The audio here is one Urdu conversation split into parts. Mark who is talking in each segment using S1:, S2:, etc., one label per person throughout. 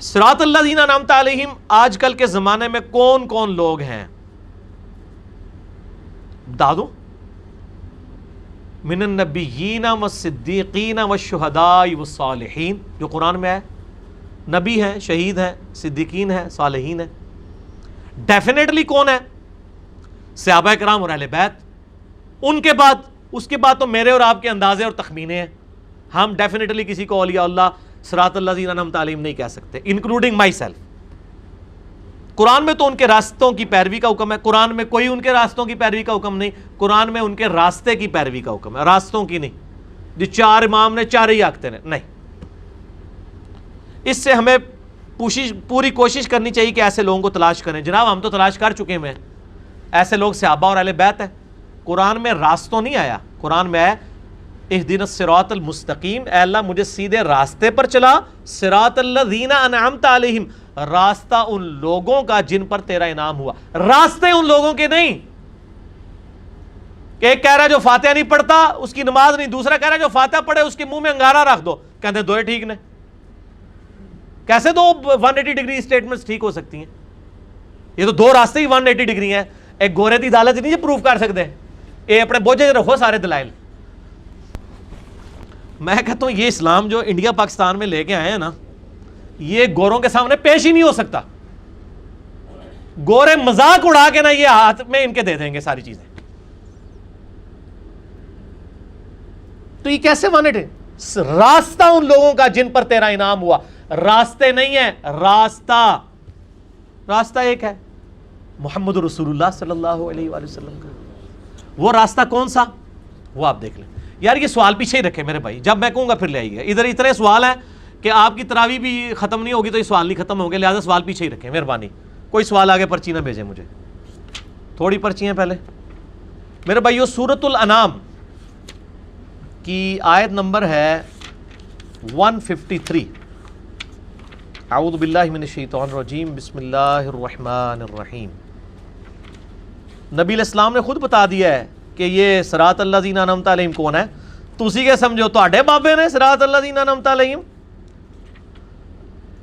S1: صراط الذین انعمت علیہم آج کل کے زمانے میں کون کون لوگ ہیں؟ بتا دو. من النبیین والصدیقین والشہداء والصالحین، جو قرآن میں ہے. نبی ہیں، شہید ہیں، صدیقین ہیں، صالحین ہیں. ڈیفینیٹلی کون ہے؟ صحابہ کرام اور اہل بیت. ان کے بعد، اس کے بعد تو میرے اور آپ کے اندازے اور تخمینے ہیں. ہم ڈیفینیٹلی کسی کو اولیاء اللہ صراط الذین انعمت علیہم نہیں کہہ سکتے، انکلوڈنگ مائی سیلف. قرآن میں تو ان کے راستوں کی پیروی کا حکم ہے. قرآن میں کوئی ان کے راستوں کی پیروی کا حکم نہیں. قرآن میں ان کے راستے کی پیروی کا حکم ہے، راستوں کی نہیں. جو چار امام نے چار ہی آکھتے ہیں، نہیں. اس سے ہمیں پوری کوشش کرنی چاہیے کہ ایسے لوگوں کو تلاش کریں. جناب ہم تو تلاش کر چکے ہیں. ایسے لوگ صحابہ اور اہل بیت ہیں. قرآن میں راستوں نہیں آیا، قرآن میں ہے اہدنا الصراط المستقیم، اے اللہ مجھے سیدھے راستے پر چلا. صراط الذین انعمت علیہم، راستہ ان لوگوں کا جن پر تیرا انعام ہوا. راستے ان لوگوں کے نہیں. ایک کہہ رہا ہے جو فاتحہ نہیں پڑھتا اس کی نماز نہیں، دوسرا کہہ رہا ہے جو فاتحہ پڑھے اس کے منہ میں انگارہ رکھ دو. کہتے ہیں دو ٹھیک نے. کیسے دو 180 ڈگری اسٹیٹمنٹس ٹھیک ہو سکتی ہیں؟ یہ تو دو راستے ہی 180 ڈگری ہیں. ایک گورے کی عدالت نہیں پروف کر سکتے. یہ اپنے بوجھے رکھو سارے دلائل. میں کہتا ہوں یہ اسلام جو انڈیا پاکستان میں لے کے آئے ہیں نا، یہ گوروں کے سامنے پیش ہی نہیں ہو سکتا. گورے مذاق اڑا کے نا یہ ہاتھ میں ان کے دے دیں گے ساری چیزیں. تو یہ کیسے مانٹ ہے؟ راستہ ان لوگوں کا جن پر تیرا انعام ہوا. راستے نہیں ہیں، راستہ ایک ہے، محمد رسول اللہ صلی اللہ علیہ وآلہ وسلم کا. وہ راستہ کون سا؟ وہ آپ دیکھ لیں. یار یہ سوال پیچھے ہی رکھے میرے بھائی، جب میں کہوں گا پھر لے آئیے. ادھر اتنے سوال ہیں کہ آپ کی تراویح بھی ختم نہیں ہوگی تو یہ سوال نہیں ختم ہوگے، لہٰذا سوال پیچھے ہی رکھیں مہربانی. کوئی سوال آگے پرچی نہ بھیجیں مجھے، تھوڑی پرچی ہیں پہلے میرے بھائیو. سورۃ الانعام کی آیت نمبر ہے 153. اعوذ باللہ من الشیطان الرجیم، بسم اللہ الرحمن الرحیم. نبی علیہ السلام نے خود بتا دیا ہے کہ یہ صراط الذین انعمت علیہم کون ہے. تسی کے سمجھو تواڈے بابے نے صراط الذین انعمت علیہم؟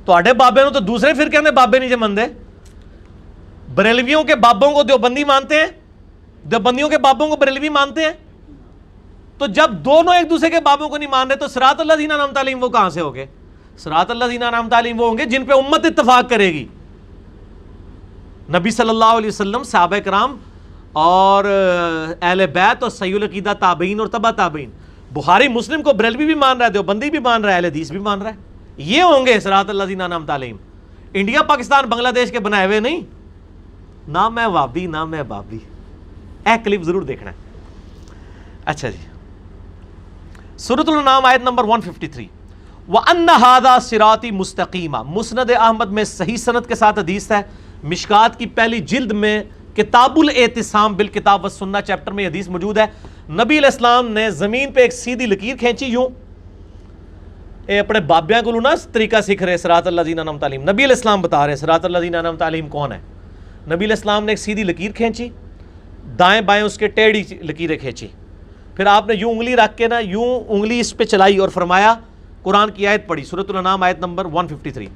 S1: تواڈے بابے نو تو دوسرے فرقے نے بابے نہیں جے مندے. بریلویوں کے بابوں کو دیوبندی مانتے ہیں، دیوبندیوں کے بابوں کو بریلوی مانتے ہیں. تو جب دونوں ایک دوسرے کے بابوں کو نہیں مان رہے تو صراط الذین انعمت علیہم وہ کہاں سے ہو گئے؟ صراط الذین انعمت علیہم وہ ہوں گے جن پہ امت اتفاق کرے گی. نبی صلی اللہ علیہ وسلم، صحابہ کرام اور اہل بیت اور صحیح العقیدہ تابعین اور تبع تابعین. بخاری مسلم کو بریلوی بھی مان رہا ہے، دیوبندی بھی مان رہا ہے، اہل حدیث بھی مان رہا ہے. یہ ہوں گے صراط الذین انعمت علیہم. انڈیا پاکستان بنگلہ دیش کے بنائے ہوئے نہیں. نہ میں وابی نہ میں بابی. اے کلپ ضرور دیکھنا ہے. اچھا جی، سورۃ الانعام آیت نمبر 153. وَأَنَّ هَذَا صِرَاطِ مُسْتَقِيمًا. مسند احمد میں صحیح سند کے ساتھ حدیث ہے. مشکات کی پہلی جلد میں کتاب الاعتصام بالکتاب والسنہ چیپٹر میں حدیث موجود ہے. نبی علیہ السلام نے زمین پہ ایک سیدھی لکیر کھینچی یوں. اے اپنے بابیاں کو نا طریقہ سیکھ رہے صراط الذین انعمت علیہم. نبی علیہ السلام بتا رہے صراط الذین انعمت علیہم کون ہے. نبی علیہ السلام نے ایک سیدھی لکیر کھینچی، دائیں بائیں اس کے ٹیڑھی لکیریں کھینچی. پھر آپ نے یوں انگلی رکھ کے نا یوں انگلی اس پہ چلائی اور فرمایا، قرآن کی آیت پڑھی سورۃ الانعام آیت نمبر 153.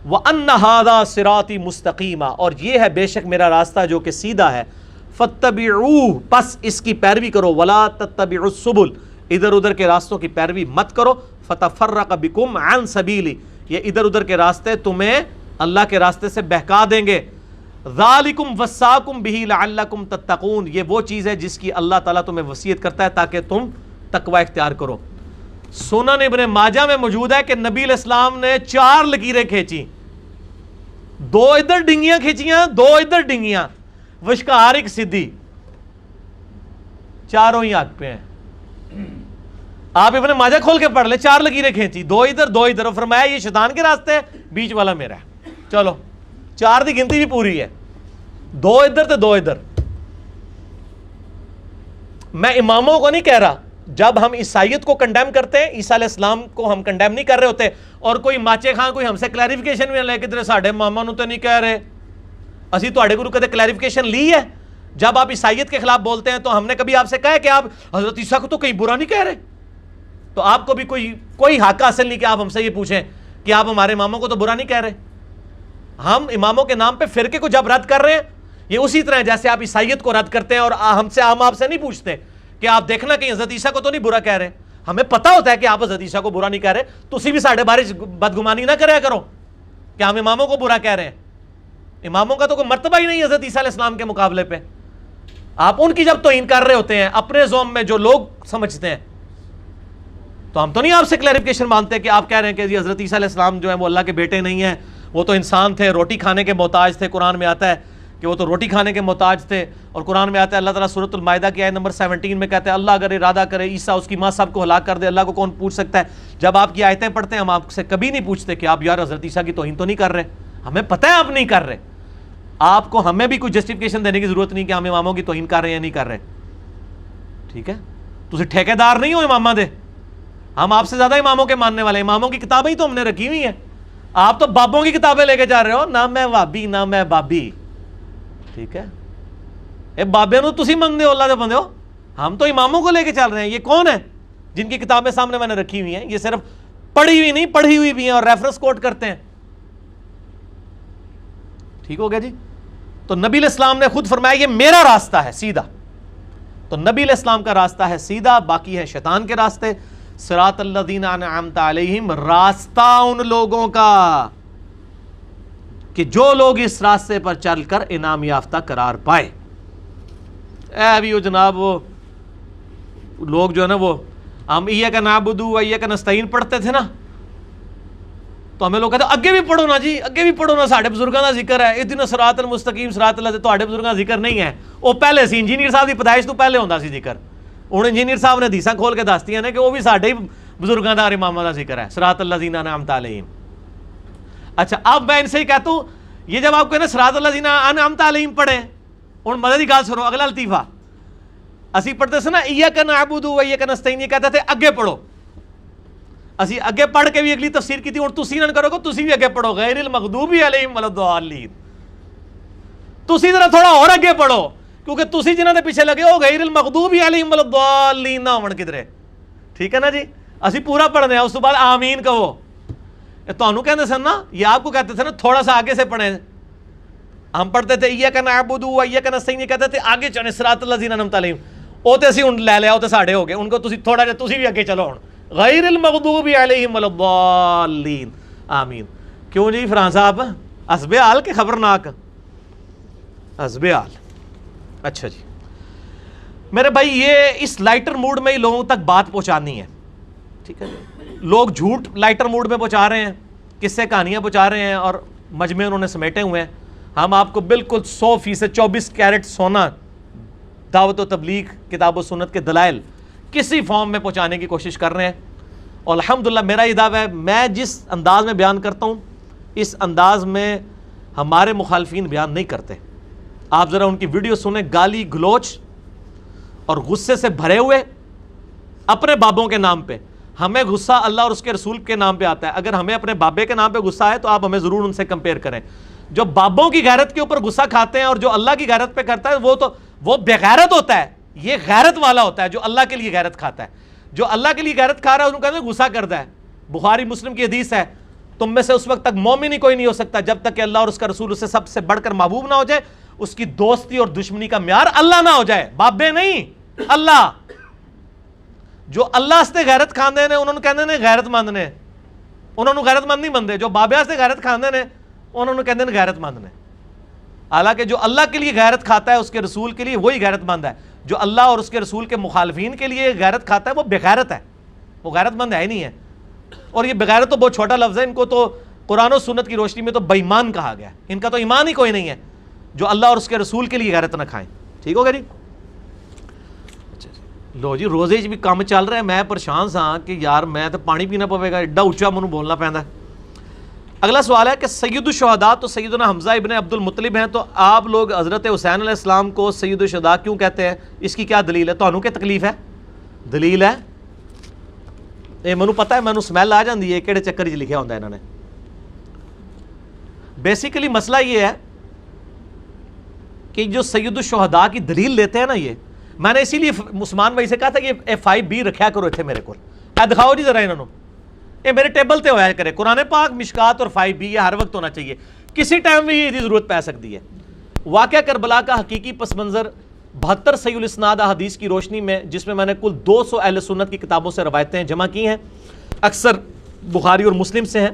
S1: وَأَنَّ هَذَا صِرَاطِ مُسْتَقِيمًا. اور یہ ہے بے شک میرا راستہ جو کہ سیدھا ہے. فَاتَّبِعُوهُ. پس اس کی پیروی کرو. وَلَا تَتَّبِعُوا السُّبُلَ. ادھر ادھر کے راستوں کی پیروی مت کرو. فَتَفَرَّقَ بِكُمْ عَنْ سَبِيلِهِ. یہ ادھر ادھر کے راستے تمہیں اللہ کے راستے سے بہکا دیں گے. ذَلِكُمْ وَصَّاكُمْ بِهِ لَعَلَّكُمْ تَتَّقُونَ. یہ وہ چیز ہے جس کی اللہ تعالیٰ تمہیں وصیت کرتا ہے تاکہ تم تقوی اختیار کرو. سنن ابن ماجہ میں موجود ہے کہ نبی علیہ السلام نے 4 لکیریں کھینچی. 2 ادھر ڈنگیاں کھینچیاں، 2 ادھر ڈنگیاں، وشکار ایک سیدھی. چاروں ہی آگ پہ ہیں. آپ ابن ماجہ کھول کے پڑھ لیں. 4 لکیریں کھینچی، 2 ادھر 2 ادھر، اور فرمایا یہ شیطان کے راستے، بیچ والا میرا ہے. چلو 4 دی گنتی بھی پوری ہے. 2 ادھر تو 2 ادھر. میں اماموں کو نہیں کہہ رہا. جب ہم عیسائیت کو کنڈیم کرتے ہیں، عیسیٰ علیہ السلام کو ہم کنڈیم نہیں کر رہے ہوتے، اور کوئی ماچے خان کوئی ہم سے کلیریفیکیشن بھی لے کے تیرے ساڑھے ماما نو تو نہیں کہہ رہے، اسی تو آڑے گرو کہتے کلیریفیکیشن لی ہے. جب آپ عیسائیت کے خلاف بولتے ہیں تو ہم نے کبھی آپ سے کہا کہ آپ حضرت عیسیٰ کو تو کہیں برا نہیں کہہ رہے. تو آپ کو بھی کوئی حق حاصل نہیں کہ آپ ہم سے یہ پوچھیں کہ آپ ہمارے ماموں کو تو برا نہیں کہہ رہے. ہم اماموں کے نام پہ فرقے کو جب رد کر رہے ہیں، یہ اسی طرح جیسے آپ عیسائیت کو رد کرتے ہیں اور ہم آپ سے نہیں پوچھتے کہ آپ دیکھنا کہ حضرت عیسیٰ کو تو نہیں برا کہہ رہے. ہمیں پتہ ہوتا ہے کہ آپ حضرت عیسیٰ کو برا نہیں کہہ رہے، تو اسی بھی ساڑھے بارش بدگمانی نہ کریا کرو کہ ہم اماموں کو برا کہہ رہے ہیں. اماموں کا تو کوئی مرتبہ ہی نہیں حضرت عیسیٰ علیہ السلام کے مقابلے پہ. آپ ان کی جب توہین کر رہے ہوتے ہیں اپنے زوم میں جو لوگ سمجھتے ہیں، تو ہم تو نہیں آپ سے کلیریفیکیشن مانتے کہ آپ کہہ رہے ہیں کہ حضرت عیسیٰ علیہ السلام جو ہے وہ اللہ کے بیٹے نہیں ہیں، وہ تو انسان تھے، روٹی کھانے کے محتاج تھے. قرآن میں آتا ہے کہ وہ تو روٹی کھانے کے محتاج تھے، اور قرآن میں آتا ہے اللہ تعالیٰ سورۃ المائدہ کی آیت نمبر 17 میں کہتے ہیں اللہ اگر ارادہ کرے عیسیٰ اس کی ماں سب کو ہلاک کر دے، اللہ کو کون پوچھ سکتا ہے. جب آپ کی آیتیں پڑھتے ہیں ہم آپ سے کبھی نہیں پوچھتے کہ آپ یار حضرت عیسیٰ کی توہین تو نہیں کر رہے. ہمیں پتہ ہے آپ نہیں کر رہے. آپ کو ہمیں بھی کوئی جسٹیفیکیشن دینے کی ضرورت نہیں کہ ہم اماموں کی توہین کر رہے ہیں یا نہیں کر رہے. ٹھیک ہے، تسی ٹھیکیدار نہیں ہو امامہ دے. ہم آپ سے زیادہ اماموں کے ماننے والے ہیں. اماموں کی کتابیں ہی تو ہم نے رکھی ہوئی ہیں. آپ تو بابوں کی کتابیں لے کے جا رہے ہو، نہ میں وابی نہ میں بابی. ٹھیک ہے، اے بابے نو تسی منگتے ہو اللہ دے بندے ہو. ہم تو اماموں کو لے کے چل رہے ہیں. یہ کون ہے جن کی کتابیں سامنے میں نے رکھی ہوئی ہیں؟ یہ صرف پڑھی ہوئی نہیں، پڑھی ہوئی بھی ہیں اور ریفرنس کوٹ کرتے ہیں. ٹھیک ہو گیا جی. تو نبی علیہ السلام نے خود فرمایا یہ میرا راستہ ہے سیدھا. تو نبی علیہ السلام کا راستہ ہے سیدھا، باقی ہے شیطان کے راستے. صراط الذین انعمت علیہم، راستہ ان لوگوں کا کہ جو لوگ اس راستے پر چل کر انعام یافتہ قرار پائے. اے بھی وہ جناب وہ لوگ جو ہے نا وہ ہم ایاک نعبد و ایاک نستعین پڑھتے تھے نا، تو ہمیں لوگ کہتے ہیں اگے بھی پڑھو نا جی، اگے بھی پڑھو نا، ساڈے بزرگاں دا ذکر ہے اہدنا الصراط المستقیم صراط اللہ. تواڈے بزرگاں دا ذکر نہیں ہے، وہ پہلے سی انجینئر صاحب دی پیدائش تو پہلے ہوندا سی ذکر. ہن انجینئر صاحب نے حدیثاں کھول کے دستیاں نے کہ وہ بھی ساڈے ہی بزرگاں دا اور اماماں دا ذکر ہے صراط الذین انعمت علیہم. اچھا اب میں ان سے ہی کہتا ہوں یہ جب آپ کو نا صراط الذین انعمت علیہم پڑھیں، ہن مدد کی گل سنو. اگلا لطیفہ اسی پڑھتے سے نا ایاک نعبد و ایاک نستعین، یہ کہتے تھے اگے پڑھو. اسی اگے پڑھ کے بھی اگلی تفسیر کی تھی. ہن تسی نہ کرو کہ تسی بھی اگے پڑھو غیر المغضوب علیہم ولا الضالین. تسی ذرا تھوڑا اور اگے پڑھو کیونکہ تسی جنہاں دے پیچھے لگے ہو غیر المغضوب علیہم ولا الضالین نہ ہون کدھرے. ٹھیک ہے نا جی. اسی پورا پڑھنے ہیں، اس تو بعد آمین کہو. تانوں کہندے سن نا، یہ آپ کو کہتے تھے نا تھوڑا سا آگے سے پڑھیں. ہم پڑھتے تھے ایاک نعبد و ایاک نستعین، یہ کہتے تھے آگے چلیں صراط الذین انعمت علیہم. او تے اسی ہن لے لیا، او تے ساڈے ہو گئے. ان کو تسی تھوڑا جہا تسی بھی اگے چلو ہن غیر المغضوب علیہم ولا الضالین آمین. کیوں جی فرحان صاحب حسب حال کے خبرناک حسب حال. اچھا جی میرے بھائی، یہ اس لائٹر موڈ میں ہی لوگوں تک بات پہنچانی ہے. ٹھیک ہے، لوگ جھوٹ لائٹر موڈ میں پہنچا رہے ہیں، قصے کہانیاں پہنچا رہے ہیں اور مجمع انہوں نے سمیٹے ہوئے ہیں. ہم آپ کو بالکل 100% 24 کیرٹ سونا دعوت و تبلیغ کتاب و سنت کے دلائل کسی فارم میں پہنچانے کی کوشش کر رہے ہیں. اور الحمدللہ میرا یہ دعویٰ ہے، میں جس انداز میں بیان کرتا ہوں اس انداز میں ہمارے مخالفین بیان نہیں کرتے. آپ ذرا ان کی ویڈیو سنیں، گالی گلوچ اور غصے سے بھرے ہوئے اپنے بابوں کے نام پہ. ہمیں غصہ اللہ اور اس کے رسول کے نام پہ آتا ہے. اگر ہمیں اپنے بابے کے نام پہ غصہ ہے تو آپ ہمیں ضرور ان سے کمپیئر کریں. جو بابوں کی غیرت کے اوپر غصہ کھاتے ہیں اور جو اللہ کی غیرت پہ کرتا ہے وہ بے غیرت ہوتا ہے. یہ غیرت والا ہوتا ہے جو اللہ کے لیے غیرت کھاتا ہے. جو اللہ کے لیے غیرت کھا رہا ہے اس کو کہتے ہیں غصہ کرتا ہے. بخاری مسلم کی حدیث ہے، تم میں سے اس وقت تک مومن ہی کوئی نہیں ہو سکتا جب تک کہ اللہ اور اس کا رسول اسے سب سے بڑھ کر محبوب نہ ہو جائے. اس کی دوستی اور دشمنی کا معیار اللہ نہ ہو جائے، بابے نہیں اللہ. جو اللہ سے غیرت کھاندے نے انہوں نے کہندے نے غیرت مند نے، انہوں نے غیرت مند نہیں بندے. جو بابے سے غیرت کھاندے نے انہوں نے کہندے نے غیرت مند نے. حالانکہ جو اللہ کے لیے غیرت کھاتا ہے اس کے رسول کے لیے وہی غیرت مند ہے. جو اللہ اور اس کے رسول کے مخالفین کے لیے غیرت کھاتا ہے وہ بغیرت ہے، وہ غیرت مند ہے ہی نہیں ہے. اور یہ بغیرت تو بہت چھوٹا لفظ ہے، ان کو تو قرآن و سنت کی روشنی میں تو بے ایمان کہا گیا ہے. ان کا تو ایمان ہی کوئی نہیں ہے جو اللہ اور اس کے رسول کے لیے غیرت نہ کھائیں. ٹھیک ہو گیا جی. لو جی روزے بھی کام چل رہا ہے، میں پریشان سا کہ یار میں تو پانی پینا پوے گا، ایڈا اچا مجھے بولنا پہنتا ہے. اگلا سوال ہے کہ سید الشہداء تو سیدنا حمزہ ابن عبد المطلب ہیں، تو آپ لوگ حضرت حسین علیہ السلام کو سید الشہداء کیوں کہتے ہیں؟ اس کی کیا دلیل ہے؟ تانوں کی تکلیف ہے؟ دلیل ہے یہ مینوں پتہ ہے، مینوں سمیل آ جاندی ہے کہڑے چکر وچ لکھیا ہوندا انہوں نے. بیسیکلی مسئلہ یہ ہے کہ جو سید الشہداء کی دلیل لیتے ہیں نا، یہ میں نے اسی لیے عثمان بھائی سے کہا تھا کہ F5B رکھیا کرو اتنے میرے کو. دکھاؤ جی ذرا انہوں، یہ میرے ٹیبل تے ہویا کرے. قرآن پاک، مشکات اور 5B یہ ہر وقت ہونا چاہیے. کسی ٹائم بھی یہ ضرورت پہ سکتی ہے. واقعہ کربلا کا حقیقی پس منظر 72 صحیح الاسناد احادیث کی روشنی میں، جس میں نے کل 200 اہل سنت کی کتابوں سے روایتیں جمع کی ہیں، اکثر بخاری اور مسلم سے ہیں.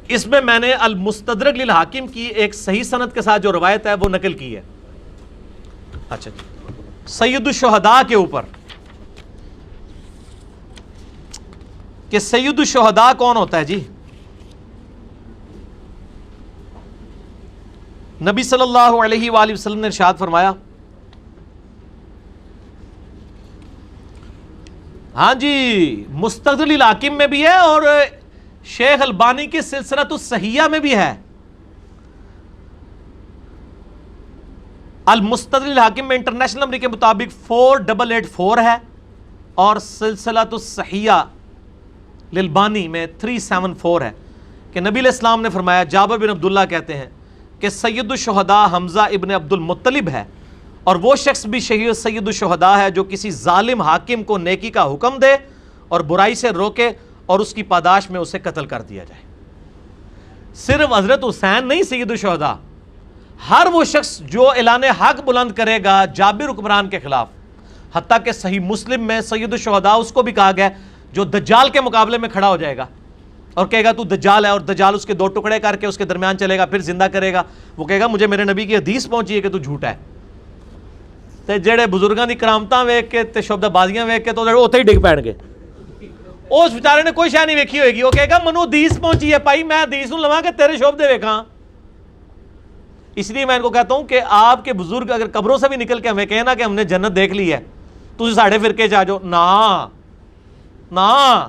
S1: اس میں نے المستدرک للحاکم کی ایک صحیح سند کے ساتھ جو روایت ہے وہ نقل کی ہے. اچھا جی، سید الشہداء کے اوپر کہ سید الشہداء کون ہوتا ہے جی؟ نبی صلی اللہ علیہ وآلہ وسلم نے ارشاد فرمایا، ہاں جی مستدرک للحاکم میں بھی ہے اور شیخ البانی کی سلسلۃ الصحیحہ میں بھی ہے. المستدرک للحاکم میں انٹرنیشنل نمبر کے مطابق 4884 ہے اور سلسلۃ الصحیحہ للبانی میں 374 ہے کہ نبی علیہ السلام نے فرمایا، جابر بن عبداللہ کہتے ہیں کہ سید الشہداء حمزہ ابن عبد المطلب ہے، اور وہ شخص بھی شہید سید الشہداء ہے جو کسی ظالم حاکم کو نیکی کا حکم دے اور برائی سے روکے اور اس کی پاداش میں اسے قتل کر دیا جائے. صرف حضرت حسین نہیں سید الشہداء، ہر وہ شخص جو اعلان حق بلند کرے گا جابر حکمران کے خلاف. حتیٰ کہ صحیح مسلم میں سید الشہداء اس کو بھی کہا گیا جو دجال کے مقابلے میں کھڑا ہو جائے گا اور کہے گا تو دجال ہے، اور دجال اس کے 2 ٹکڑے کر کے اس کے درمیان چلے گا، پھر زندہ کرے گا. وہ کہے گا مجھے میرے نبی کی حدیث پہنچی ہے کہ تو جھوٹا ہے. تے جڑے بزرگاں دی کرامتاں ویکھ کے تے شبد بازیاں ویکھ کے تو اوتھے ہی ڈگ پین گے. اس بیچارے نے کوئی شے نہیں ویکھی ہوئے گی، وہ کہے گا منو حدیث پہنچی ہے بھائی، میں حدیث نوں لواں کہ تیرے شبد ویکھاں. اس لیے میں ان کو کہتا ہوں کہ آپ کے بزرگ اگر قبروں سے بھی نکل کے ہمیں کہیں نا کہ ہم نے جنت دیکھ لی ہے، تسی ساڈے فرقے چ آ جاؤ، نا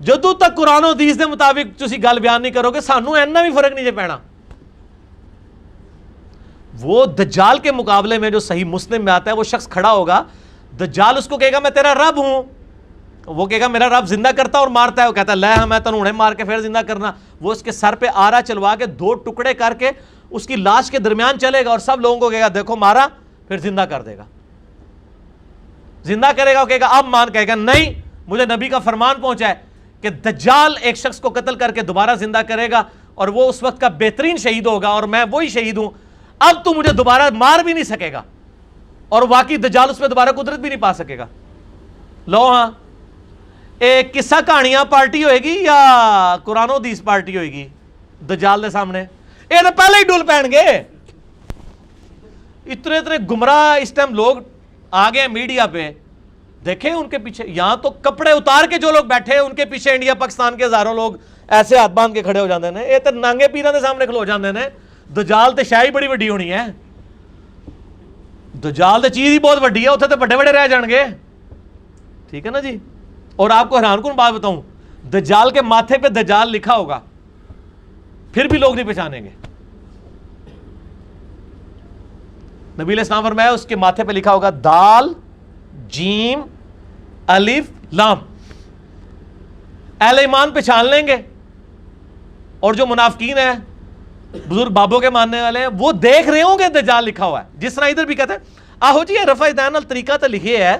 S1: جدوں تک قرآن و حدیث کے مطابق تسی گل بیان نہیں کرو گے سانوں اینا بھی فرق نہیں جے پینا. وہ دجال کے مقابلے میں جو صحیح مسلم میں آتا ہے، وہ شخص کھڑا ہوگا، دجال اس کو کہے گا میں تیرا رب ہوں، وہ کہے گا میرا رب زندہ کرتا اور مارتا ہے، وہ کہتا ہے لے میں تنوں ہنے مار کے پھر زندہ کرنا. وہ اس کے سر پہ آرا چلوا کے 2 ٹکڑے کر کے اس کی لاش کے درمیان چلے گا اور سب لوگوں کو کہے گا دیکھو مارا، پھر زندہ کر دے گا، زندہ کرے گا. وہ کہے گا اب مان، کہے گا نہیں مجھے نبی کا فرمان پہنچا ہے کہ دجال ایک شخص کو قتل کر کے دوبارہ زندہ کرے گا اور وہ اس وقت کا بہترین شہید ہوگا اور میں وہی شہید ہوں، اب تو مجھے دوبارہ مار بھی نہیں سکے گا، اور واقعی دجال اس پہ دوبارہ قدرت بھی نہیں پا سکے گا. لو ہاں ایک قصہ کہانیاں پارٹی ہوئے گی یا قرآن و حدیث پارٹی ہوئے گی دجال دے سامنے؟ یہ تو پہلے ہی ڈول پہن گے. اتنے گمراہ اس ٹائم لوگ آ گئے میڈیا پہ، دیکھیں ان کے پیچھے یہاں تو کپڑے اتار کے جو لوگ بیٹھے ہیں ان کے پیچھے انڈیا پاکستان کے ہزاروں لوگ ایسے ہاتھ باندھ کے کھڑے ہو جاتے ہیں. یہ تو نانگے پیراں دے سامنے کھلو جاتے ہیں. دجال تے شاہی بڑی وڈی ہونی ہے، دجال تے چیز ہی بہت وڈی ہے، اتنے تو بڑے بڑے رہ جان گے. ٹھیک ہے نا جی. اور آپ کو حیران کن بات بتاؤں، دجال کے ماتھے پہ دجال لکھا ہوگا پھر بھی لوگ نہیں پہچانیں گے. نبی علیہ السلام فرمایا اس کے ماتھے پہ لکھا ہوگا دال جیم الف لام. اہل ایمان پہچان لیں گے، اور جو منافقین ہیں بزرگ بابوں کے ماننے والے ہیں وہ دیکھ رہے ہوں گے دجال لکھا ہوا ہے. جس طرح ادھر بھی کہتے ہیں آہو جی رفع دین الطریقہ تو لکھے ہے،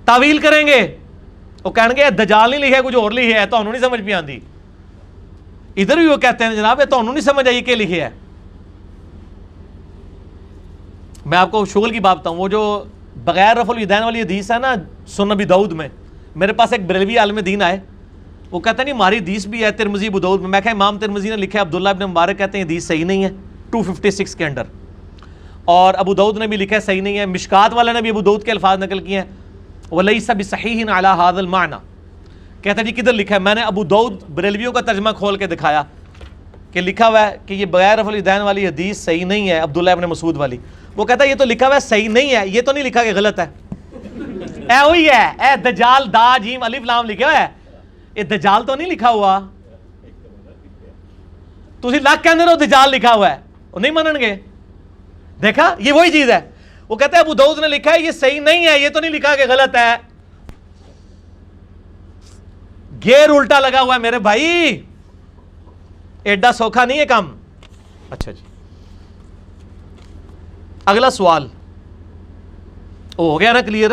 S1: تعویل کریں گے وہ کہیں گے دجال نہیں لکھا کچھ اور لکھے ہے، تو انہوں نہیں سمجھ بھی آتی. ادھر بھی وہ کہتے ہیں جناب یہ تو انہوں نہیں سمجھ آئی کہ لکھے ہے. میں آپ کو شغل کی بات بتاؤں، وہ جو بغیر رفع الیدین والی حدیث ہے نا سنن ابی داؤد میں، میرے پاس ایک بریلوی عالم دین آئے، وہ کہتے ہیں نہیں ہماری حدیث بھی ہے ترمذی ابو داؤد میں. میں کہا امام ترمذی نے لکھا ہے، عبداللہ ابن مبارک کہتے ہیں حدیث صحیح نہیں ہے 256 کے اندر، اور ابو داؤد نے بھی لکھا ہے صحیح نہیں ہے. مشکات والے نے بھی ابو داؤد کے الفاظ نقل کیے ہیں وَلَيْسَ بِصَحِيحٍ عَلَى هَذَا الْمَعْنَى. کہتا ہے جی کدھر لکھا ہے؟ میں نے ابو داؤد بریلویوں کا ترجمہ کھول کے دکھایا کہ لکھا ہوا ہے کہ یہ بغیر رفع الیدین والی حدیث صحیح نہیں ہے عبداللہ ابن مسعود والی. وہ کہتا ہے یہ تو لکھا ہوا ہے صحیح نہیں ہے، یہ تو نہیں لکھا کہ غلط ہے. اے وہی ہے، اے دجال دا جیم الف لام لکھا ہوا ہے، یہ دجال تو نہیں لکھا ہوا. تسی لاکھ کہندے ہو دجال لکھا ہوا ہے، وہ نہیں منن گے. دیکھا یہ وہی چیز ہے. وہ کہتا ہے ابو داؤد نے لکھا ہے یہ صحیح نہیں ہے، یہ تو نہیں لکھا کہ غلط ہے. گیئر الٹا لگا ہوا ہے میرے بھائی، ایڈا سوکھا نہیں ہے کام. اچھا جی اگلا سوال ہو گیا نا کلیئر؟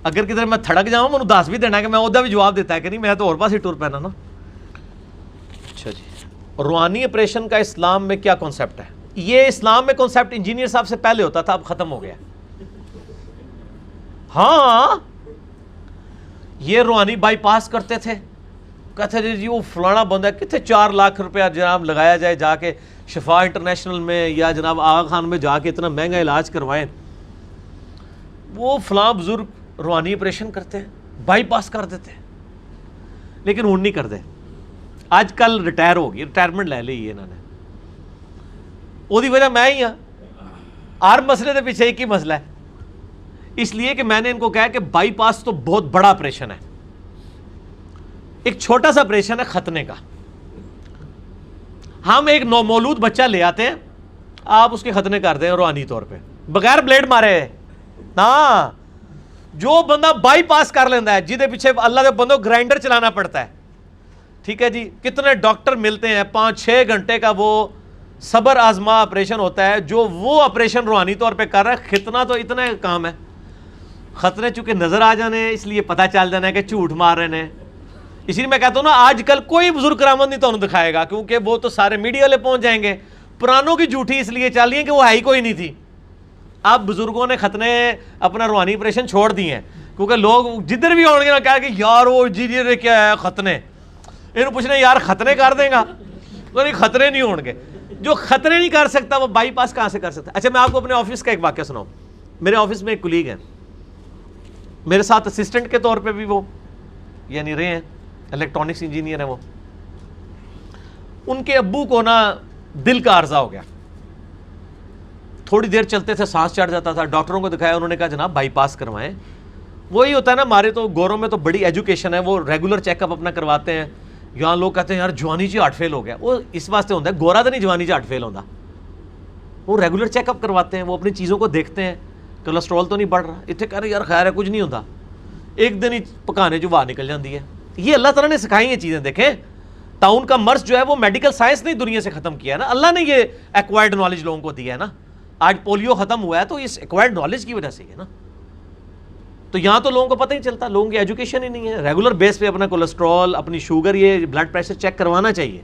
S1: اگر کدھر میں تھڑک جاؤں میں دس بھی دینا کہ میں ادا بھی جواب دیتا ہے کہ نہیں میں تو اور پاس ہی ٹور پینا نا. اچھا جی, روحانی آپریشن کا اسلام میں کیا کانسیپٹ ہے؟ یہ اسلام میں کانسیپٹ انجینئر صاحب سے پہلے ہوتا تھا, اب ختم ہو گیا. ہاں یہ روحانی بائی پاس کرتے تھے, کہتے تھے جی وہ فلانا بندہ کتنے 4 لاکھ روپیہ جناب لگایا جائے جا کے شفا انٹرنیشنل میں یا جناب آغا خان میں جا کے اتنا مہنگا علاج کروائیں. وہ فلاں بزرگ روحانی آپریشن کرتے ہیں, بائی پاس کر دیتے ہیں, لیکن ہوں نہیں کرتے. آج کل ریٹائر ہو گئی, ریٹائرمنٹ لے لی انہوں نے. وہی وجہ میں ہی ہاں, ہر مسئلے کے پیچھے ایک ہی مسئلہ ہے, اس لیے کہ میں نے ان کو کہا کہ بائی پاس تو بہت بڑا آپریشن ہے. ایک چھوٹا سا آپریشن ہے ختنے کا. ہم ایک نومولود بچہ لے آتے ہیں, آپ اس کے ختنے کر دیں روحانی طور پہ بغیر بلیڈ مارے. ہاں جو بندہ بائی پاس کر لینا ہے, جہدے پیچھے اللہ کے بندوں گرائنڈر چلانا پڑتا ہے, ٹھیک ہے جی, کتنے ڈاکٹر ملتے ہیں, 5-6 گھنٹے کا وہ صبر آزما آپریشن ہوتا ہے, جو وہ آپریشن روحانی طور پہ کر رہا ہے. ختنہ تو اتنا کام ہے, ختنے چونکہ نظر آ جانے اس لیے پتہ چل جانا ہے کہ جھوٹ مار رہے ہیں. اسی لیے میں کہتا ہوں نا, آج کل کوئی بزرگ کرامت نہیں تو دکھائے گا, کیونکہ وہ تو سارے میڈیا والے پہنچ جائیں گے. پرانوں کی جھوٹی اس لیے چل رہی ہے کہ وہ ہے ہی کوئی نہیں تھی. اب بزرگوں نے ختنے اپنا روحانی آپریشن چھوڑ دیے ہیں, کیونکہ لوگ جدھر بھی آؤ گے نا کہا کہ یار وہ جی کیا ہے ختنے, انہوں پوچھنا یار ختنے کر دیں گا, تو نہیں خطرے نہیں ہون گے. جو خطرے نہیں کر سکتا وہ بائی پاس کہاں سے کر سکتا. اچھا میں آپ کو اپنے آفس کا ایک واقعہ سناؤں. میرے آفس میں ایک کلیگ ہے, میرے ساتھ اسسٹنٹ کے طور پہ بھی وہ یعنی رہے ہیں, الیکٹرانکس انجینئر ہیں وہ. ان کے ابو کو نا دل کا عارضہ ہو گیا, تھوڑی دیر چلتے تھے سانس چڑھ جاتا تھا. ڈاکٹروں کو دکھایا, انہوں نے کہا جناب بائی پاس کروائیں. وہی ہوتا ہے نا, ہمارے تو گوروں میں تو بڑی ایجوکیشن ہے, وہ ریگولر چیک اپ اپنا کرواتے ہیں. یہاں لوگ کہتے ہیں یار جوانی چ ہارٹ فیل ہو گیا, وہ اس واسطے ہوتا ہے گورا تو نہیں جوانی چ ہارٹ فیل ہوتا, وہ ریگولر چیک اپ کرواتے ہیں, وہ اپنی چیزوں کو دیکھتے ہیں, کولیسٹرول تو نہیں بڑھ رہا. اتنے کہہ رہے یار خیر ہے کچھ نہیں ہوتا, ایک دن ہی پکانے جو باہر نکل جاتی ہے. یہ اللہ تعالیٰ نے سکھائی ہیں چیزیں. دیکھیں تعاون کا مرض جو ہے وہ میڈیکل سائنس نے دنیا سے ختم کیا ہے نا, اللہ نے یہ ایکوائرڈ نالج لوگوں کو دیا ہے نا. آج پولیو ختم ہوا ہے تو اس ایکوائرڈ نالج کی وجہ سے ہے نا. تو یہاں تو لوگوں کو پتہ ہی چلتا, لوگوں کی ایجوکیشن ہی نہیں ہے. ریگولر بیس پہ اپنا کولیسٹرول, اپنی شوگر, یہ بلڈ پریشر چیک کروانا چاہیے.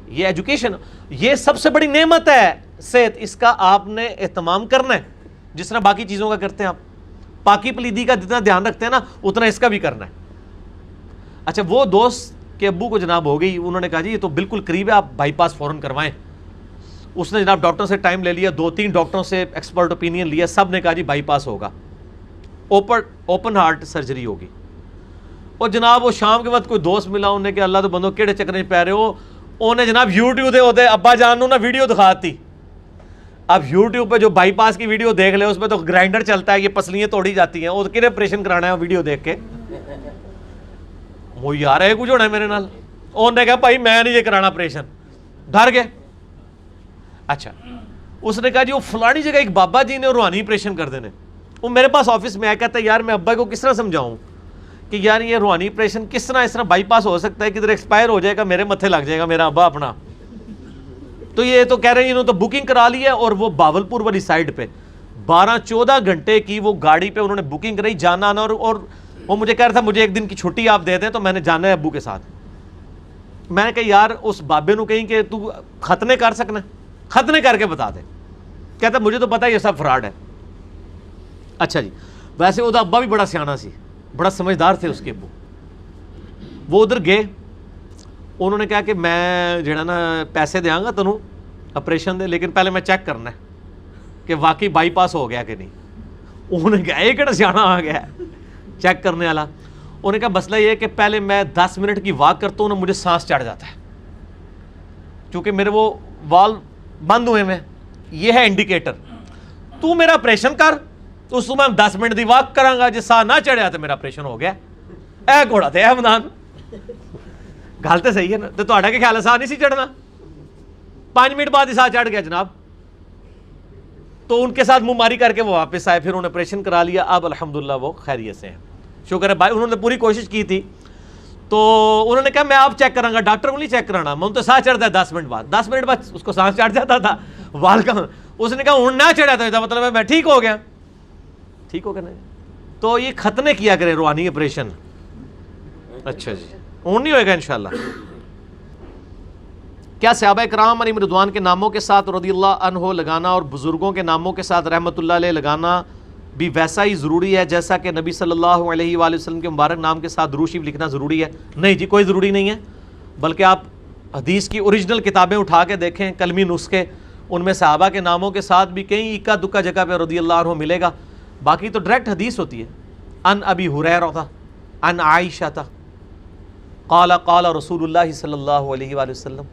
S1: یہ ایجوکیشن, یہ سب سے بڑی نعمت ہے صحت, اس کا آپ نے اہتمام کرنا ہے جس طرح باقی چیزوں کا کرتے ہیں آپ. پاکی پلیدی کا جتنا دھیان رکھتے ہیں نا اتنا اس کا بھی کرنا ہے. اچھا وہ دوست کے ابو کو جناب ہو گئی, انہوں نے کہا جی یہ تو بالکل قریب ہے, آپ بائی پاس فوراً کروائیں. اس نے جناب ڈاکٹر سے ٹائم لے لیا, 2-3 ڈاکٹروں سے ایکسپرٹ اوپینین لیا, سب نے کہا جی بائی پاس ہوگا, اوپن ہارٹ سرجری ہوگی. اور جناب وہ شام کے وقت کوئی دوست ملا, انہوں نے کہ اللہ تو بندوں کیڑے چکریں پہ رہے ہو, انہیں جناب یوٹیوب دے ہوتے ابا جان نا ویڈیو دکھاتی. اب یوٹیوب پہ جو بائی پاس کی ویڈیو دیکھ لے, اس پہ تو گرائنڈر چلتا ہے, یہ پسلیاں توڑی جاتی ہیں, اور کہنے آپریشن کرانا ہے ویڈیو دیکھ کے. وہ یار ہے کچھ ہونا ہے میرے نال. انہوں نے کہا بھائی میں نہیں یہ کرانا آپریشن, ڈر گئے. اچھا اس نے کہا جی وہ فلانی جگہ ایک بابا جی نے روحانی آپریشن کر دینے. وہ میرے پاس آفس میں آیا, کہتا ہے یار میں ابا کو کس طرح سمجھاؤں کہ یار یہ روحانی آپریشن کس طرح اس طرح بائی پاس ہو سکتا ہے, کدھر ایکسپائر ہو جائے گا, میرے متھے لگ جائے گا میرا ابا اپنا. تو یہ تو کہہ رہے ہیں انہوں تو بکنگ کرا لی ہے, اور وہ باولپور والی سائڈ پہ 12-14 گھنٹے کی وہ گاڑی پہ انہوں نے بکنگ کرائی, جانا آنا. اور وہ مجھے کہہ رہا تھا مجھے ایک دن کی چھٹی آپ دے دیں, تو میں نے جانا ہے ابو کے ساتھ. میں نے کہا یار اس بابے نو کہیں کہ تو ختنے کر سکنا, ختنے کر کے بتا دے. کہتا مجھے تو پتا یہ سب فراڈ ہے. اچھا جی, ویسے وہ ابا بھی بڑا سیانا سی, بڑا سمجھدار تھے اس کے ابو. وہ ادھر گئے, انہوں نے کہا کہ میں جڑا نا پیسے دیاں گا تینوں آپریشن دے, لیکن پہلے میں چیک کرنا ہے کہ واقعی بائی پاس ہو گیا کہ نہیں. انہوں نے کہا یہ کہڑا سیانا آ گیا چیک کرنے والا. انہوں نے کہا مسئلہ یہ ہے کہ پہلے میں 10 منٹ کی واک کرتا ہوں نا مجھے سانس چڑھ جاتا ہے, کیونکہ میرے وہ وال بند ہوئے میں, یہ ہے انڈیکیٹر. تو میرا آپریشن کر, تو اس میں 10 منٹ دی واک کراں گا, جس سا نہ چڑھیا تو میرا آپریشن ہو گیا. اے گھوڑا تے اے مدان, گل تو صحیح ہے نا. تو تہاڈا کہ خیال ہے سا نہیں سی چڑھنا, 5 منٹ بعد ہی سا چڑھ گیا جناب. تو ان کے ساتھ منہ ماری کر کے وہ واپس آئے, پھر انہوں نے آپریشن کرا لیا. اب الحمدللہ وہ خیریت سے ہیں, شکر ہے بھائی. انہوں نے پوری کوشش کی تھی, تو انہوں نے کہا میں آپ چیک کراں گا, ڈاکٹر کو نہیں چیک کرانا. میں تو سانس چڑھتا ہے 10 منٹ بعد, 10 منٹ بعد اس کو سانس چڑھ جاتا تھا وال کا. اس نے کہا ہوں نہ چڑھا تھا, مطلب میں ٹھیک ہو گیا. ٹھیک ہو گیا نا. تو یہ ختنے کیا کریں روحانی آپریشن. اچھا جی اون نہیں ہوئے گا انشاءاللہ. کیا صحابہ کرام علیہم رضوان کے ناموں کے ساتھ رضی اللہ عنہ لگانا اور بزرگوں کے ناموں کے ساتھ رحمۃ اللہ علیہ لگانا بھی ویسا ہی ضروری ہے جیسا کہ نبی صلی اللہ علیہ وآلہ وسلم کے مبارک نام کے ساتھ درود شریف لکھنا ضروری ہے؟ نہیں جی کوئی ضروری نہیں ہے، بلکہ آپ حدیث کی اوریجنل کتابیں اٹھا کے دیکھیں، کلمی نسخے، ان میں صحابہ کے ناموں کے ساتھ بھی کہیں اکا دکا جگہ پہ رضی اللہ عنہ ملے گا، باقی تو ڈائریکٹ حدیث ہوتی ہے. ان ابی ہریرہ ان عائشہ قال قال رسول اللہ صلی اللہ علیہ وآلہ وسلم.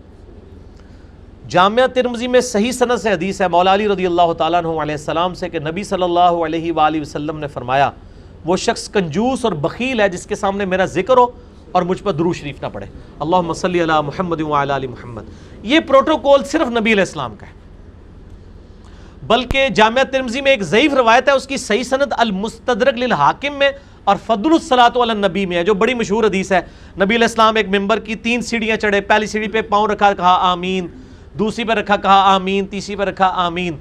S1: جامعہ ترمذی میں صحیح سند سے حدیث ہے مولا علی رضی اللہ تعالیٰ عنہ علیہ السلام سے کہ نبی صلی اللہ علیہ وآلہ وسلم نے فرمایا وہ شخص کنجوس اور بخیل ہے جس کے سامنے میرا ذکر ہو اور مجھ پر درود شریف نہ پڑھے. اللہم صلی علی محمد وعلی آل محمد. یہ پروٹوکول صرف نبی علیہ السلام کا ہے، بلکہ جامعہ ترمذی میں ایک ضعیف روایت ہے، اس کی صحیح سند المستدرک للحاکم میں اور فضل الصلاۃ علی النبی میں ہے، جو بڑی مشہور حدیث ہے. نبی علیہ السلام ایک ممبر کی 3 سیڑھیاں چڑھے، پہلی سیڑھی پہ پاؤں رکھا کہا آمین، دوسری پہ رکھا کہا آمین، تیسری پہ رکھا آمین.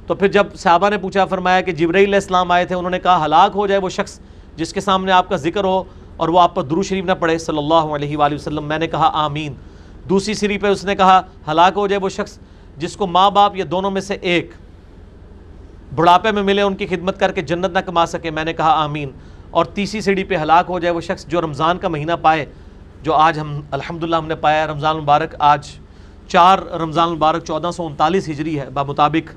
S1: تو پھر جب صحابہ نے پوچھا فرمایا کہ جبرائیل علیہ السلام آئے تھے، انہوں نے کہا ہلاک ہو جائے وہ شخص جس کے سامنے آپ کا ذکر ہو اور وہ آپ پر درود شریف نہ پڑھے صلی اللہ علیہ وآلہ وسلم. میں نے کہا آمین. دوسری سیڑھی پہ اس نے کہا ہلاک ہو جائے وہ شخص جس کو ماں باپ یا دونوں میں سے ایک بڑھاپے میں ملے، ان کی خدمت کر کے جنت نہ کما سکے. میں نے کہا آمین. اور تیسری سیڑھی پہ ہلاک ہو جائے وہ شخص جو رمضان کا مہینہ پائے، جو آج ہم الحمدللہ ہم نے پایا ہے رمضان المبارک. آج 4 رمضان المبارک 1439 ہجری ہے بمطابق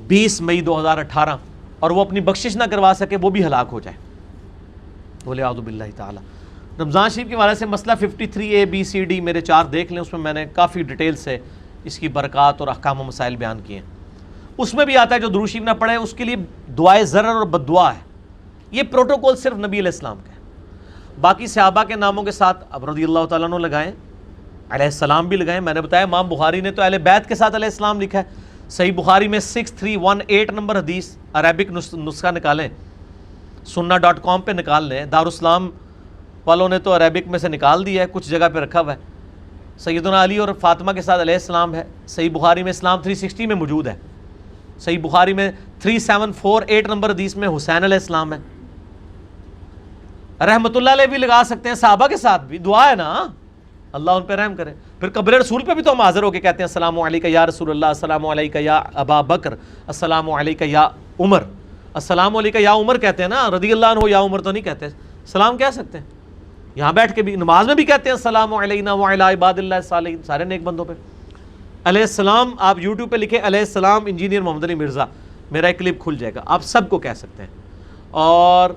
S1: 20 مئی 2018، اور وہ اپنی بخشش نہ کروا سکے، وہ بھی ہلاک ہو جائے والعیاذ باللہ تعالی. رمضان شریف کے حوالے سے مسئلہ 53A BCD میرے 4 دیکھ لیں، اس میں نے کافی ڈیٹیل سے اس کی برکات اور احکام و مسائل بیان کیے ہیں. اس میں بھی آتا ہے جو درود شریف نہ پڑھے اس کے لیے دعائے ضرر اور بد دعا ہے. یہ پروٹوکول صرف نبی علیہ السلام کا ہے. باقی صحابہ کے ناموں کے ساتھ اب رضی اللہ تعالیٰ عنہ لگائیں، علیہ السلام بھی لگائیں. میں نے بتایا امام بخاری نے تو اہل بیت کے ساتھ علیہ السلام لکھا ہے. صحیح بخاری میں 6318 نمبر حدیث، عربک نسخہ نکالیں، sunna.com پہ نکال لیں. دارالاسلام والوں نے تو عربک میں سے نکال دیا ہے، کچھ جگہ پہ رکھا ہوا ہے. سیدنا علی اور فاطمہ کے ساتھ علیہ السلام ہے. صحیح بخاری میں اسلام 360 میں موجود ہے. صحیح بخاری میں 3748 نمبر حدیث میں حسین علیہ السلام ہے. رحمت اللہ علیہ بھی لگا سکتے ہیں، صحابہ کے ساتھ بھی دعا ہے نا، اللہ ان پہ رحم کرے. پھر قبر رسول پہ بھی تو ہم حاضر ہو کے کہتے ہیں السلام علیکہ یا رسول اللہ، السلام علیکہ یا ابا بکر، السلام علیکہ یا عمر. السلام علیکہ یا عمر کہتے ہیں نا، رضی اللہ عنہ یا عمر تو نہیں کہتے. سلام کہہ سکتے ہیں، یہاں بیٹھ کے بھی نماز میں بھی کہتے ہیں السلام علینا وعلی عباد اللہ الصالحین، سارے نیک بندوں پہ علیہ السلام. آپ یوٹیوب پہ لکھیں علیہ السلام انجینئر محمد علی مرزا، میرا ایک کلپ کھل جائے گا. آپ سب کو کہہ سکتے ہیں، اور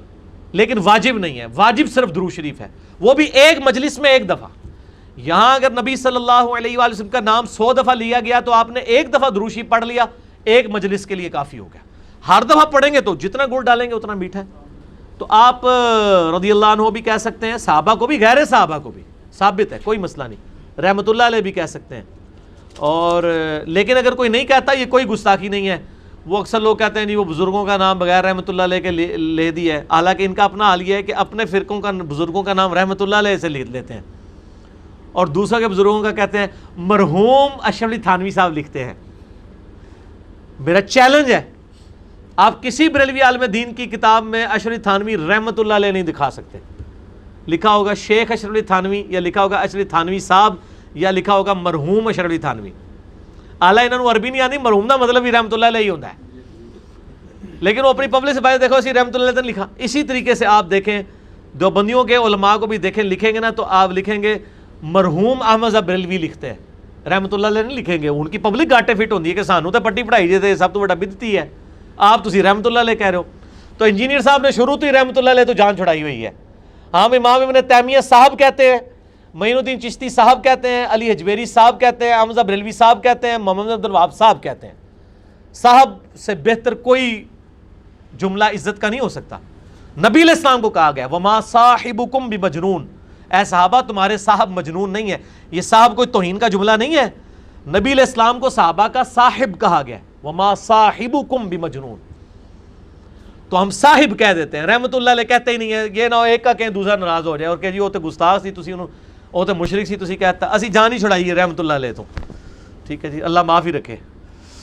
S1: لیکن واجب نہیں ہے. واجب صرف درود شریف ہے، وہ بھی ایک مجلس میں ایک دفعہ. یہاں اگر نبی صلی اللہ علیہ وآلہ وسلم کا نام 100 دفعہ لیا گیا تو آپ نے ایک دفعہ درود شریف پڑھ لیا، ایک مجلس کے لیے کافی ہو گیا. ہر دفعہ پڑھیں گے تو جتنا گڑ ڈالیں گے اتنا میٹھا ہے. تو آپ رضی اللہ عنہ بھی کہہ سکتے ہیں، صحابہ کو بھی، غیر صحابہ کو بھی ثابت ہے، کوئی مسئلہ نہیں. رحمت اللہ علیہ بھی کہہ سکتے ہیں. اور لیکن اگر کوئی نہیں کہتا یہ کوئی گستاخی نہیں ہے. وہ اکثر لوگ کہتے ہیں جی وہ بزرگوں کا نام بغیر رحمت اللہ علیہ کے لے دیا ہے، حالانکہ ان کا اپنا حال یہ ہے کہ اپنے فرقوں کا بزرگوں کا نام رحمت اللہ علیہ سے لے لیتے ہیں، اور دوسروں کے بزرگوں کا کہتے ہیں مرحوم اشرف علی تھانوی صاحب لکھتے ہیں. میرا چیلنج ہے، آپ کسی بریلوی عالم دین کی کتاب میں اشرف علی تھانوی رحمت اللہ علیہ نہیں دکھا سکتے. لکھا ہوگا شیخ اشرف علی تھانوی، یا لکھا ہوگا اشرف علی تھانوی صاحب، یا لکھا ہوگا مرحوم اشرف علی تھانوی. اعلیٰ انہوں نے عربی نہیں آتی، مرحوم کا مطلب ہی رحمت اللہ علیہ ہی ہوتا ہے، لیکن وہ اپنی پبلک سے بات دیکھو اسی رحمت اللہ علیہ لکھا. اسی طریقے سے آپ دیکھیں دیوبندیوں کے علماء کو بھی دیکھیں، لکھیں گے نا تو آپ لکھیں گے مرحوم احمد بریلوی لکھتے ہیں، رحمت اللہ علیہ نہیں لکھیں گے. ان کی پبلک گاٹے فٹ ہوتی ہے کہ سانو تو پٹی پڑھائی جاتے سب تو بڑا بدتی ہے، آپ تسی رحمت اللہ علیہ کہہ رہے ہو. تو انجینئر صاحب نے شروع تو ہی رحمت اللہ علیہ تو جان چھڑائی ہوئی ہے. ہم امام ابن تیمیہ صاحب کہتے ہیں، معین الدین چشتی صاحب کہتے ہیں، علی حجویری صاحب کہتے ہیں، احمد بریلوی صاحب کہتے ہیں، محمد عبد الوہاب صاحب کہتے ہیں. صاحب سے بہتر کوئی جملہ عزت کا نہیں ہو سکتا. نبی علیہ السلام کو کہا گیا وما صاحبکم بمجنون، اے صحابہ تمہارے صاحب مجنون نہیں ہے. یہ صاحب کوئی توہین کا جملہ نہیں ہے. نبی علیہ السلام کو صحابہ کا صاحب کہا گیا، وما صاحبکم بمجنون. تو ہم صاحب کہہ دیتے ہیں، رحمت اللہ علیہ کہتے ہی نہیں ہے. یہ نہ ہو ایک کا کہیں دوسرا ناراض ہو جائے اور کہ جی وہ تو گستاخ سی، تسی انہوں وہ تو مشرک سی، تسی کہتا اسی جان ہی چھڑائی ہے رحمت اللہ علیہ. تو ٹھیک ہے جی، اللہ معافی رکھے.